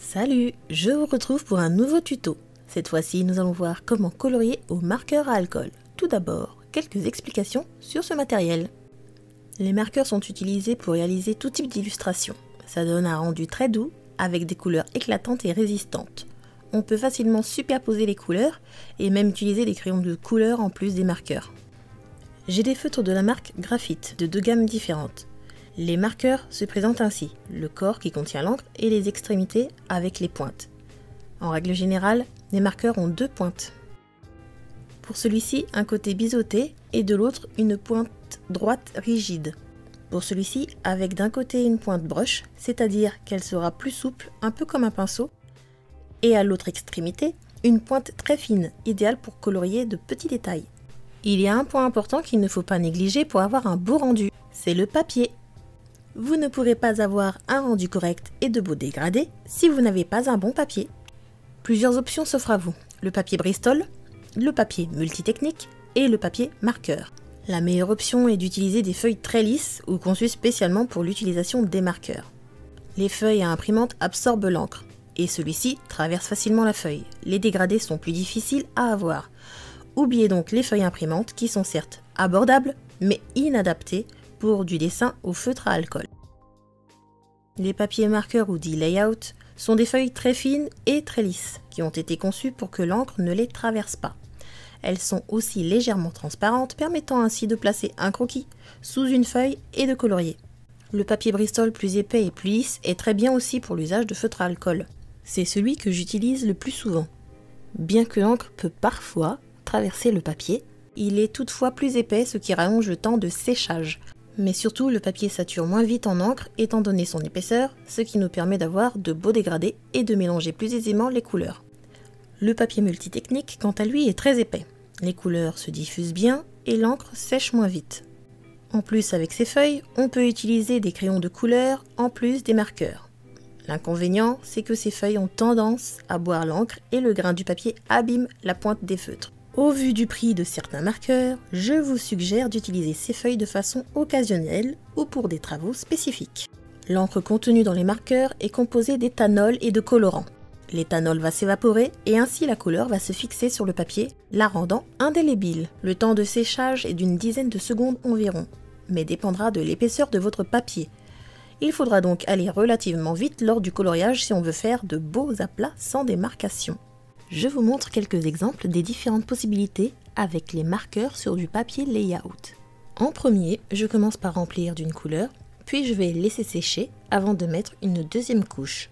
Salut, je vous retrouve pour un nouveau tuto. Cette fois-ci, nous allons voir comment colorier au marqueur à alcool. Tout d'abord, quelques explications sur ce matériel. Les marqueurs sont utilisés pour réaliser tout type d'illustration. Ça donne un rendu très doux, avec des couleurs éclatantes et résistantes. On peut facilement superposer les couleurs et même utiliser des crayons de couleur en plus des marqueurs. J'ai des feutres de la marque Graphite de deux gammes différentes. Les marqueurs se présentent ainsi, le corps qui contient l'encre et les extrémités avec les pointes. En règle générale, les marqueurs ont deux pointes. Pour celui-ci, un côté biseauté et de l'autre une pointe droite rigide. Pour celui-ci, avec d'un côté une pointe broche, c'est-à-dire qu'elle sera plus souple, un peu comme un pinceau, et à l'autre extrémité, une pointe très fine, idéale pour colorier de petits détails. Il y a un point important qu'il ne faut pas négliger pour avoir un beau rendu, c'est le papier. Vous ne pourrez pas avoir un rendu correct et de beaux dégradés si vous n'avez pas un bon papier. Plusieurs options s'offrent à vous, le papier Bristol, le papier multitechnique et le papier marqueur. La meilleure option est d'utiliser des feuilles très lisses ou conçues spécialement pour l'utilisation des marqueurs. Les feuilles à imprimante absorbent l'encre et celui-ci traverse facilement la feuille. Les dégradés sont plus difficiles à avoir. Oubliez donc les feuilles imprimantes qui sont certes abordables mais inadaptées pour du dessin au feutre à alcool. Les papiers marqueurs ou dits layout sont des feuilles très fines et très lisses qui ont été conçues pour que l'encre ne les traverse pas. Elles sont aussi légèrement transparentes, permettant ainsi de placer un croquis sous une feuille et de colorier. Le papier Bristol plus épais et plus lisse est très bien aussi pour l'usage de feutre à alcool. C'est celui que j'utilise le plus souvent. Bien que l'encre peut parfois traverser le papier, il est toutefois plus épais, ce qui rallonge le temps de séchage. Mais surtout, le papier sature moins vite en encre étant donné son épaisseur, ce qui nous permet d'avoir de beaux dégradés et de mélanger plus aisément les couleurs. Le papier multitechnique, quant à lui, est très épais. Les couleurs se diffusent bien et l'encre sèche moins vite. En plus, avec ces feuilles, on peut utiliser des crayons de couleur en plus des marqueurs. L'inconvénient, c'est que ces feuilles ont tendance à boire l'encre et le grain du papier abîme la pointe des feutres. Au vu du prix de certains marqueurs, je vous suggère d'utiliser ces feuilles de façon occasionnelle ou pour des travaux spécifiques. L'encre contenue dans les marqueurs est composée d'éthanol et de colorant. L'éthanol va s'évaporer et ainsi la couleur va se fixer sur le papier, la rendant indélébile. Le temps de séchage est d'une dizaine de secondes environ, mais dépendra de l'épaisseur de votre papier. Il faudra donc aller relativement vite lors du coloriage si on veut faire de beaux aplats sans démarcation. Je vous montre quelques exemples des différentes possibilités avec les marqueurs sur du papier layout. En premier, je commence par remplir d'une couleur, puis je vais laisser sécher avant de mettre une deuxième couche.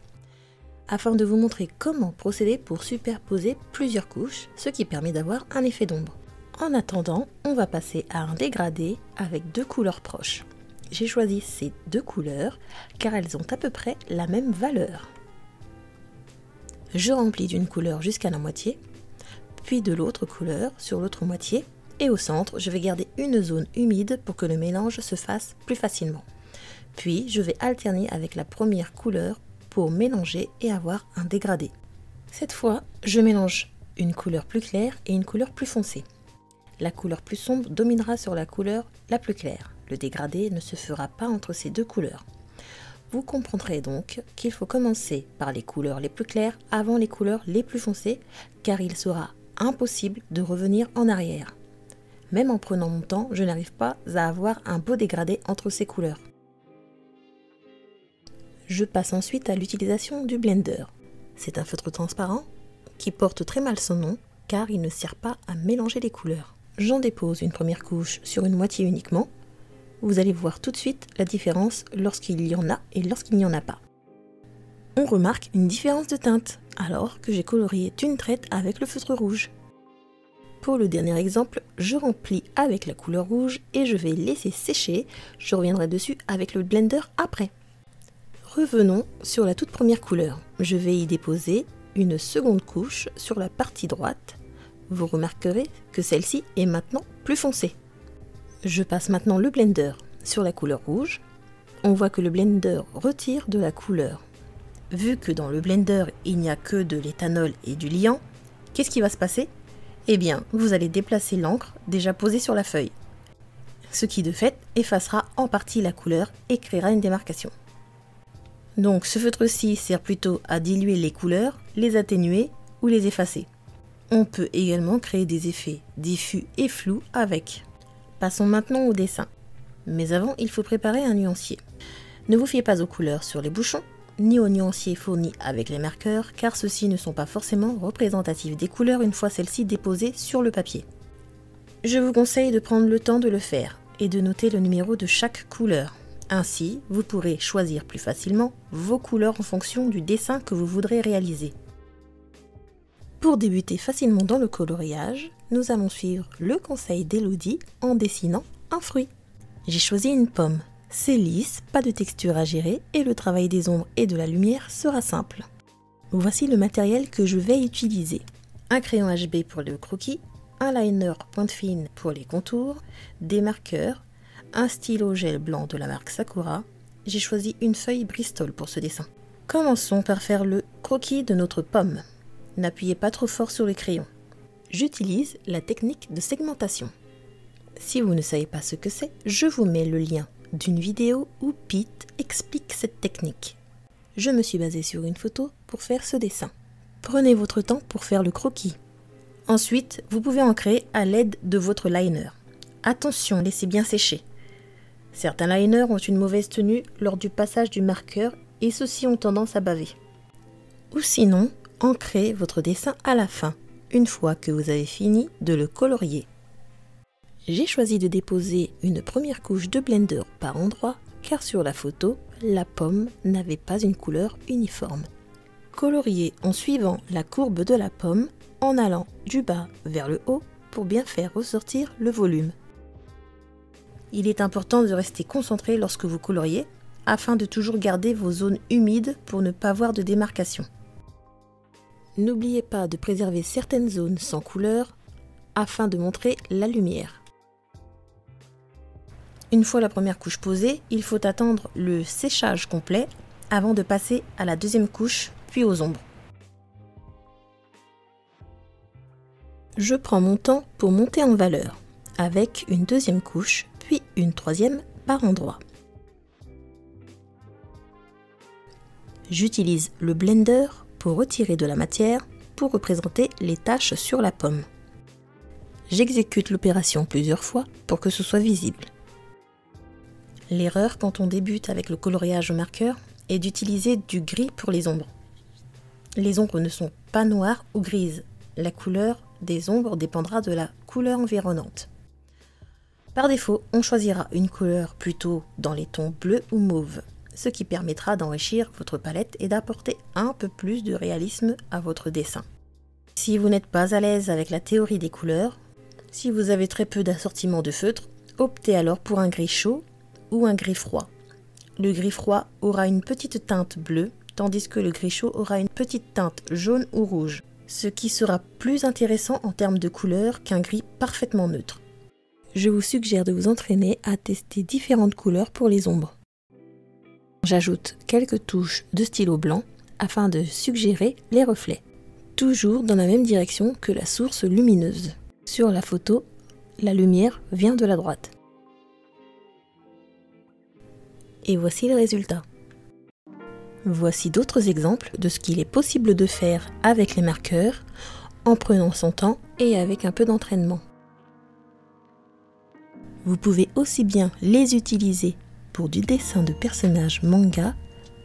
Afin de vous montrer comment procéder pour superposer plusieurs couches, ce qui permet d'avoir un effet d'ombre. En attendant, on va passer à un dégradé avec deux couleurs proches. J'ai choisi ces deux couleurs car elles ont à peu près la même valeur. Je remplis d'une couleur jusqu'à la moitié, puis de l'autre couleur sur l'autre moitié, et au centre, je vais garder une zone humide pour que le mélange se fasse plus facilement. Puis, je vais alterner avec la première couleur pour mélanger et avoir un dégradé. Cette fois, je mélange une couleur plus claire et une couleur plus foncée. La couleur plus sombre dominera sur la couleur la plus claire. Le dégradé ne se fera pas entre ces deux couleurs. Vous comprendrez donc qu'il faut commencer par les couleurs les plus claires avant les couleurs les plus foncées, car il sera impossible de revenir en arrière. Même en prenant mon temps, je n'arrive pas à avoir un beau dégradé entre ces couleurs. Je passe ensuite à l'utilisation du blender. C'est un feutre transparent qui porte très mal son nom, car il ne sert pas à mélanger les couleurs. J'en dépose une première couche sur une moitié uniquement. Vous allez voir tout de suite la différence lorsqu'il y en a et lorsqu'il n'y en a pas. On remarque une différence de teinte, alors que j'ai colorié d'une traite avec le feutre rouge. Pour le dernier exemple, je remplis avec la couleur rouge et je vais laisser sécher. Je reviendrai dessus avec le blender après. Revenons sur la toute première couleur. Je vais y déposer une seconde couche sur la partie droite. Vous remarquerez que celle-ci est maintenant plus foncée. Je passe maintenant le blender sur la couleur rouge. On voit que le blender retire de la couleur. Vu que dans le blender, il n'y a que de l'éthanol et du liant, qu'est-ce qui va se passer? Eh bien, vous allez déplacer l'encre déjà posée sur la feuille. Ce qui de fait effacera en partie la couleur et créera une démarcation. Donc ce feutre-ci sert plutôt à diluer les couleurs, les atténuer ou les effacer. On peut également créer des effets diffus et flous avec. Passons maintenant au dessin. Mais avant, il faut préparer un nuancier. Ne vous fiez pas aux couleurs sur les bouchons, ni aux nuanciers fournis avec les marqueurs, car ceux-ci ne sont pas forcément représentatifs des couleurs une fois celles-ci déposées sur le papier. Je vous conseille de prendre le temps de le faire et de noter le numéro de chaque couleur. Ainsi, vous pourrez choisir plus facilement vos couleurs en fonction du dessin que vous voudrez réaliser. Pour débuter facilement dans le coloriage, nous allons suivre le conseil d'Elodie en dessinant un fruit. J'ai choisi une pomme. C'est lisse, pas de texture à gérer et le travail des ombres et de la lumière sera simple. Voici le matériel que je vais utiliser. Un crayon HB pour le croquis, un liner pointe fine pour les contours, des marqueurs, un stylo gel blanc de la marque Sakura. J'ai choisi une feuille Bristol pour ce dessin. Commençons par faire le croquis de notre pomme. N'appuyez pas trop fort sur le crayon. J'utilise la technique de segmentation. Si vous ne savez pas ce que c'est, je vous mets le lien d'une vidéo où Pete explique cette technique. Je me suis basée sur une photo pour faire ce dessin. Prenez votre temps pour faire le croquis. Ensuite, vous pouvez en créer à l'aide de votre liner. Attention, laissez bien sécher. Certains liners ont une mauvaise tenue lors du passage du marqueur et ceux-ci ont tendance à baver. Ou sinon, ancrez votre dessin à la fin, une fois que vous avez fini de le colorier. J'ai choisi de déposer une première couche de blender par endroit car sur la photo, la pomme n'avait pas une couleur uniforme. Coloriez en suivant la courbe de la pomme en allant du bas vers le haut pour bien faire ressortir le volume. Il est important de rester concentré lorsque vous coloriez afin de toujours garder vos zones humides pour ne pas avoir de démarcation. N'oubliez pas de préserver certaines zones sans couleur afin de montrer la lumière. Une fois la première couche posée, il faut attendre le séchage complet avant de passer à la deuxième couche puis aux ombres. Je prends mon temps pour monter en valeur avec une deuxième couche puis une troisième par endroit. J'utilise le blender pour retirer de la matière pour représenter les taches sur la pomme. J'exécute l'opération plusieurs fois pour que ce soit visible. L'erreur quand on débute avec le coloriage au marqueur est d'utiliser du gris pour les ombres. Les ombres ne sont pas noires ou grises. La couleur des ombres dépendra de la couleur environnante. Par défaut, on choisira une couleur plutôt dans les tons bleus ou mauve, ce qui permettra d'enrichir votre palette et d'apporter un peu plus de réalisme à votre dessin. Si vous n'êtes pas à l'aise avec la théorie des couleurs, si vous avez très peu d'assortiment de feutres, optez alors pour un gris chaud ou un gris froid. Le gris froid aura une petite teinte bleue, tandis que le gris chaud aura une petite teinte jaune ou rouge, ce qui sera plus intéressant en termes de couleur qu'un gris parfaitement neutre. Je vous suggère de vous entraîner à tester différentes couleurs pour les ombres. J'ajoute quelques touches de stylo blanc afin de suggérer les reflets, toujours dans la même direction que la source lumineuse. Sur la photo, la lumière vient de la droite. Et voici le résultat. Voici d'autres exemples de ce qu'il est possible de faire avec les marqueurs, en prenant son temps et avec un peu d'entraînement. Vous pouvez aussi bien les utiliser pour du dessin de personnages manga,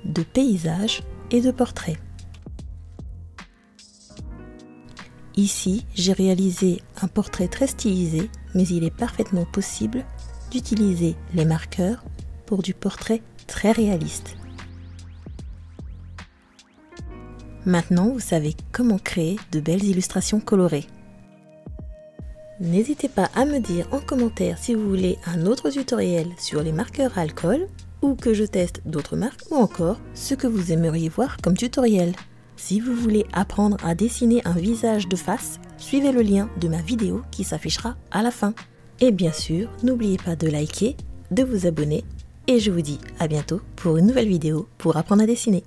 de paysages et de portraits. Ici, j'ai réalisé un portrait très stylisé, mais il est parfaitement possible d'utiliser les marqueurs pour du portrait très réaliste. Maintenant, vous savez comment créer de belles illustrations colorées. N'hésitez pas à me dire en commentaire si vous voulez un autre tutoriel sur les marqueurs à alcool ou que je teste d'autres marques ou encore ce que vous aimeriez voir comme tutoriel. Si vous voulez apprendre à dessiner un visage de face, suivez le lien de ma vidéo qui s'affichera à la fin. Et bien sûr, n'oubliez pas de liker, de vous abonner et je vous dis à bientôt pour une nouvelle vidéo pour apprendre à dessiner.